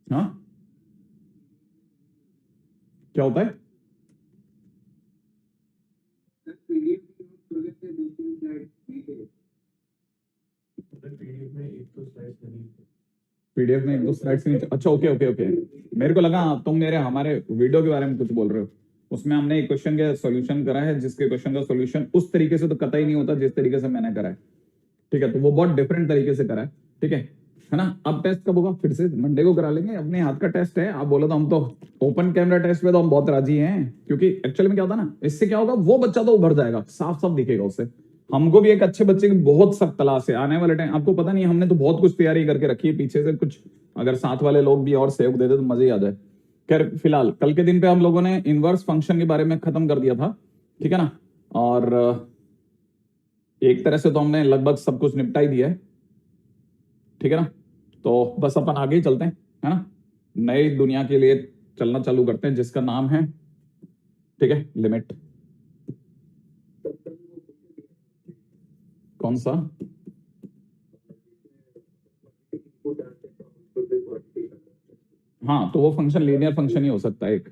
हाँ, क्या होता है? पीडीएफ में एक दो स्लाइड से नीचे, अच्छा ओके ओके ओके, मेरे को लगा तुम मेरे हमारे वीडियो के बारे में कुछ बोल रहे हो। उसमें हमने एक क्वेश्चन का सॉल्यूशन करा है, जिसके क्वेश्चन का सॉल्यूशन उस तरीके से तो कतई नहीं होता जिस तरीके से मैंने करा है। ठीक है, तो वो बहुत डिफरेंट तरीके से करा है। ठीक है ना? अब टेस्ट कब होगा? फिर से मंडे को करा लेंगे, अपने हाथ का टेस्ट है। आप बोलो तो हम तो ओपन कैमरा टेस्ट पे तो हम बहुत राजी हैं, क्योंकि एक्चुअली में क्या होता है ना, इससे क्या होगा, वो बच्चा तो उभर जाएगा, साफ साफ दिखेगा उससे। हमको भी एक अच्छे बच्चे की बहुत सख्त तलाश है आने वाले टाइम। आपको पता नहीं, हमने तो बहुत कुछ तैयारी करके रखी है पीछे से, कुछ अगर साथ वाले लोग भी और सहयोग दे दे तो मजे ही आ जाए। खैर फिलहाल कल के दिन पे हम लोगों ने इनवर्स फंक्शन के बारे में खत्म कर दिया था, ठीक है ना? और एक तरह से तो हमने लगभग सब कुछ निपटा ही दिया है, ठीक है ना? तो बस अपन आगे ही चलते हैं, है ना? नई दुनिया के लिए चलना चालू करते हैं, जिसका नाम है, ठीक है, लिमिट। कौन सा? हाँ, तो वो फंक्शन लीनियर फंक्शन ही हो सकता है एक,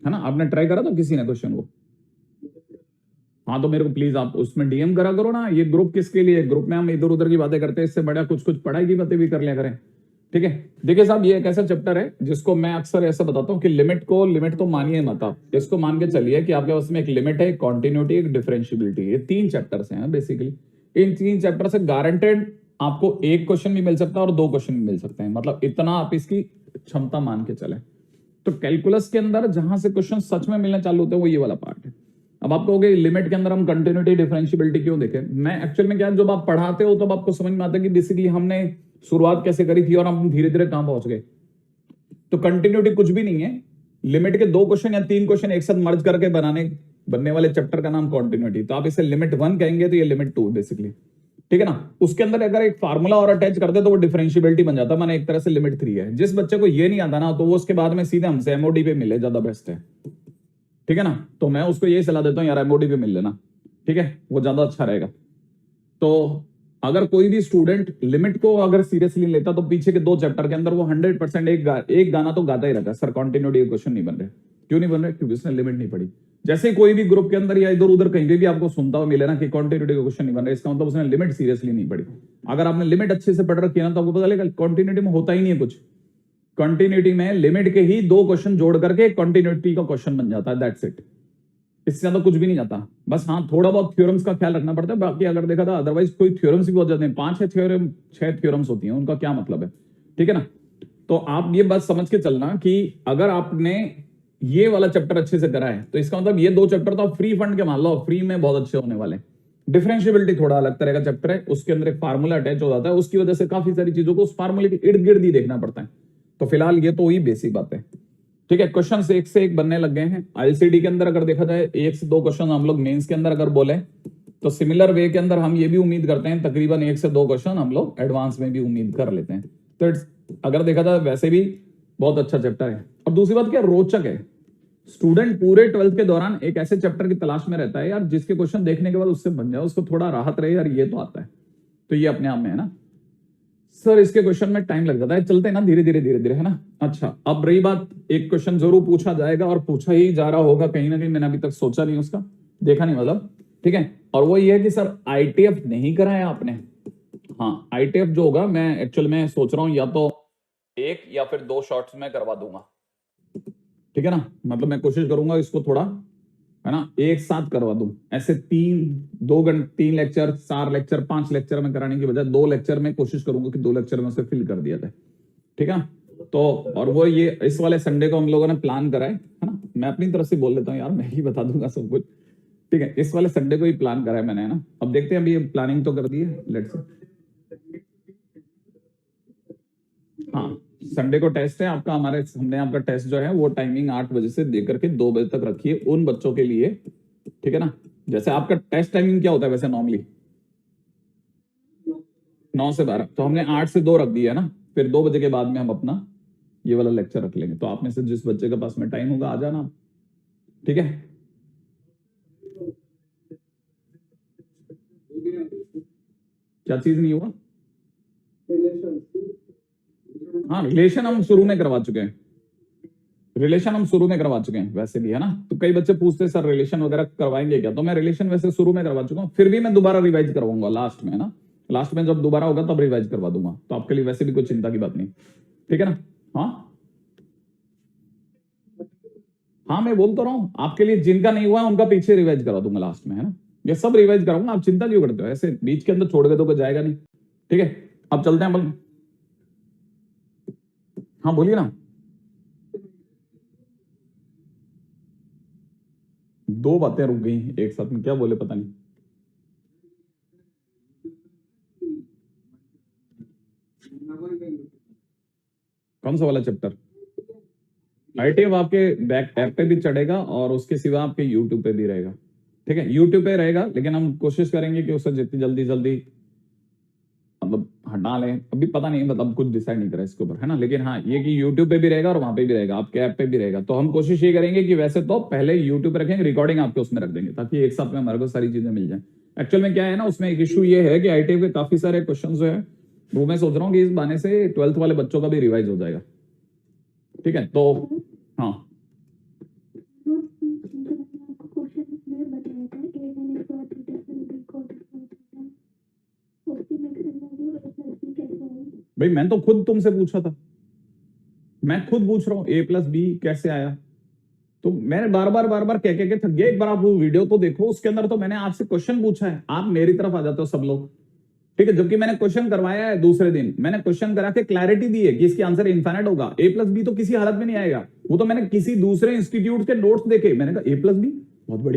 है ना? आपने ट्राई करा था किसी ने क्वेश्चन को? हाँ, तो मेरे को प्लीज आप उसमें डीएम करा करो ना। ये ग्रुप किसके लिए? ग्रुप में हम इधर उधर की बातें करते हैं, इससे बड़ा कुछ कुछ पढ़ाई की बातें भी कर लिया करें। ठीक है, देखिए साहब, ये एक ऐसा चैप्टर है जिसको मैं अक्सर ऐसा बताता हूँ कि लिमिट तो मानिए मत आप, इसको मान के चलिए कि आपके पास में एक लिमिट है, एक कॉन्टिन्यूटी, एक डिफरेंशियबिलिटी। ये तीन चैप्टर्स हैं बेसिकली। इन तीन चैप्टर से गारंटेड आपको एक क्वेश्चन भी मिल सकता है और दो क्वेश्चन भी मिल सकते हैं, मतलब इतना आप इसकी क्षमता मान के चले। तो कैलकुलस के अंदर जहां से क्वेश्चन सच में मिलना चालू होते हैं वो ये वाला पार्ट है। अब आप कहोगे लिमिट के अंदर हम कंटिन्यूटी डिफरेंशियबिलिटी क्यों देखें? मैं एक्चुअल में क्या, जब आप पढ़ाते हो तब आपको समझ में आता है कि बेसिकली हमने शुरुआत कैसे करी थी और हम धीरे धीरे कहां पहुंच गए। तो कंटिन्यूटी कुछ भी नहीं है, लिमिट के दो क्वेश्चन या तीन क्वेश्चन एक साथ मर्ज करके बनने वाले चैप्टर का नाम कंटिन्यूटी। तो आप इसे लिमिट 1 कहेंगे तो ये लिमिट 2 बेसिकली, ठीक है ना? उसके अंदर अगर एक फार्मूला और अटैच कर दे तो वो डिफरेंशियबिलिटी बन जाता है, माने एक तरह से लिमिट 3 है। जिस बच्चे को ये नहीं आता ना, तो वो उसके बाद में सीधे हमसे एमओडी पे मिले, ज्यादा बेस्ट है, ठीक है ना? तो मैं उसको यही सलाह देता हूँ यार, एमओडी पे मिल लेना, ठीक है, वो ज्यादा अच्छा रहेगा। तो अगर कोई भी स्टूडेंट लिमिट को अगर सीरियसली लेता तो पीछे के दो चैप्टर के अंदर वो 100% एक गाना तो गाता ही रहता है, सर कंटिन्यूटी क्वेश्चन नहीं बन रहे। क्यों नहीं बन रहे? क्योंकि उसने लिमिट नहीं पढ़ी। जैसे ही कोई भी ग्रुप के अंदर या इधर उधर कहीं भी आपको सुनता हुआ मिले ना कि कंटिन्यूटी क्वेश्चन नहीं बन रहे, इसका मतलब उसने लिमिट सीरियसली नहीं पढ़ी। अगर आपने लिमिट अच्छे से पढ़ रखी है ना, तो आपको पता लगेगा कंटिन्यूटी में होता ही नहीं है कुछ। कंटिन्यूटी में लिमिट के ही दो क्वेश्चन जोड़ करके कंटिन्यूटी का क्वेश्चन बन जाता है, दैट्स इट। इससे ज्यादा कुछ भी नहीं जाता। बस हाँ, थोड़ा बहुत थ्योरम्स का ख्याल रखना पड़ता है, बाकी अगर देखा था अदरवाइज कोई थ्योरम्स भी बहुत ज्यादा नहीं, 5 6 थ्योरम्स होती हैं, उनका क्या मतलब है, ठीक है ना? तो आप ये बात समझ के चलना कि अगर आपने ये वाला चैप्टर अच्छे से करा है तो इसका मतलब ये दो चैप्टर तो आप फ्री फंड के मान लो, फ्री में बहुत अच्छे होने वाले। डिफरेंशियबिलिटी थोड़ा अलग तरह का चैप्टर है, उसके अंदर एक फार्मूला अटैच हो जाता है, उसकी वजह से काफी सारी चीजों को उस फार्मूले के इर्द गिर्द ही देखना पड़ता है। तो फिलहाल ये तो ही बेसिक बात है, ठीक है। क्वेश्चन एक से एक बनने लग गए हैं। आईसीडी के अंदर अगर देखा जाए एक से दो क्वेश्चन हम लोग मेंस के अंदर अगर बोले तो सिमिलर वे के अंदर हम ये भी उम्मीद करते हैं तकरीबन एक से दो क्वेश्चन हम लोग एडवांस में भी उम्मीद कर लेते हैं। तो अगर देखा जाए वैसे भी बहुत अच्छा चैप्टर है। और दूसरी बात क्या, रोचक है। स्टूडेंट पूरे 12th के दौरान एक ऐसे चैप्टर की तलाश में रहता है यार, जिसके क्वेश्चन देखने के बाद उससे बन जाए, उसको थोड़ा राहत रहे यार, ये तो आता है। तो ये अपने आप में है ना सर, इसके क्वेश्चन में टाइम लग जाता है, चलते हैं ना धीरे धीरे धीरे धीरे, है ना? अच्छा, अब रही बात, एक क्वेश्चन जरूर पूछा जाएगा और पूछा ही जा रहा होगा कहीं ना कहीं, मैंने अभी तक सोचा नहीं उसका, देखा नहीं मतलब, ठीक है। और वो ये है कि सर आईटीएफ नहीं कराया आपने। हाँ, आईटीएफ जो होगा मैं एक्चुअल में सोच रहा हूँ या तो एक या फिर दो शॉर्ट्स में करवा दूंगा, ठीक है ना? मतलब मैं कोशिश करूंगा इसको थोड़ा, है ना, एक साथ करवा दूं। ऐसे 3 लेक्चर 4 लेक्चर 5 लेक्चर में कराने की बजाय 2 लेक्चर में कोशिश करूंगा कि 2 लेक्चर में उसे फिल कर दिया जाए, ठीक है। तो और वो ये इस वाले संडे को हम लोगों ने प्लान करा है ना? मैं अपनी तरफ से बोल देता हूँ यार, मैं ही बता दूंगा सब कुछ, ठीक है। इस वाले संडे को ही प्लान करा है मैंने, है ना? अब देखते हैं, अभी प्लानिंग तो कर दी है, लेट्स। हाँ, संडे को टेस्ट है आपका, हमने आपका टेस्ट जो है वो टाइमिंग 8 बजे से देकर के 2 बजे तक रखी है उन बच्चों के लिए, ठीक है ना? जैसे आपका टेस्ट टाइमिंग क्या होता है वैसे नॉर्मली? 9 से 12, तो हमने 8 से 2 रख दिया ना। फिर 2 बजे के बाद में हम अपना ये वाला लेक्चर रख लेंगे। तो आप में से जिस बच्चे के पास में टाइम होगा आ जाना, ठीक है। क्या चीज नहीं हुआ? हाँ रिलेशन हम शुरू में करवा चुके हैं, रिलेशन हम शुरू में करवा चुके हैं वैसे भी, है ना। तो कई बच्चे पूछते हैं सर रिलेशन वगैरह करवाएंगे क्या, तो मैं रिलेशन वैसे शुरू में करवा चुका हूँ, फिर भी मैं दोबारा रिवाइज करवाऊंगा लास्ट में, है ना। लास्ट में जब दोबारा होगा तब रिवाइज करवा दूंगा, तो आपके लिए वैसे भी कोई चिंता की बात नहीं, ठीक है ना। हाँ हाँ मैं बोल तो रहा हूँ, आपके लिए जिनका नहीं हुआ है उनका पीछे रिवाइज करा दूंगा लास्ट में, है ना। ये सब रिवाइज कराऊंगा, आप चिंता क्यों करते हो, ऐसे बीच के अंदर छोड़ के तो कोई जाएगा नहीं, ठीक है। अब चलते हैं बल, हाँ बोलिए ना। दो बातें रुक गई एक साथ में, क्या बोले पता नहीं। कौन सा वाला चैप्टर? आईटीएफ आपके बैक ऐप पे भी चढ़ेगा और उसके सिवा आपके यूट्यूब पे भी रहेगा, ठीक है। यूट्यूब पे रहेगा, लेकिन हम कोशिश करेंगे कि उसे जितनी जल्दी जल्दी मतलब हटा लें, अभी पता नहीं, मतलब कुछ डिसाइड नहीं करा इसके ऊपर, है ना। लेकिन हाँ ये कि यूट्यूब पे भी रहेगा और वहां पे भी रहेगा, आपके ऐप पे भी रहेगा। तो हम कोशिश ये करेंगे कि वैसे तो पहले यूट्यूब पे रखेंगे, रिकॉर्डिंग आपके उसमें रख देंगे, ताकि एक साथ में हमारे को सारी चीजें मिल जाए। एक्चुअल में क्या है ना, उसमें एक इशू ये है कि आईटीएफ के काफी सारे क्वेश्चन जो है वो मैं सोच रहा हूँ कि इस बहाने से 12th वाले बच्चों का भी रिवाइज हो जाएगा, ठीक है। तो हाँ भाई मैं तो खुद तुमसे पूछा था, मैं खुद पूछ रहा हूँ A+B कैसे आया, तो मैंने बार बार कह के थक गया। एक बार आप वो वीडियो तो देखो, उसके अंदर तो मैंने आपसे क्वेश्चन पूछा है, आप मेरी तरफ आ जाते हो सब लोग, ठीक है। जबकि मैंने क्वेश्चन करवाया है, दूसरे दिन मैंने क्वेश्चन करा के क्लैरिटी दी है कि इसकी आंसर इनफाइनाइट होगा, A+B तो किसी हालत में नहीं आएगा। वो तो मैंने किसी दूसरे इंस्टीट्यूट के नोट्स देखे, मैंने कहा A+B बहुत बड़ी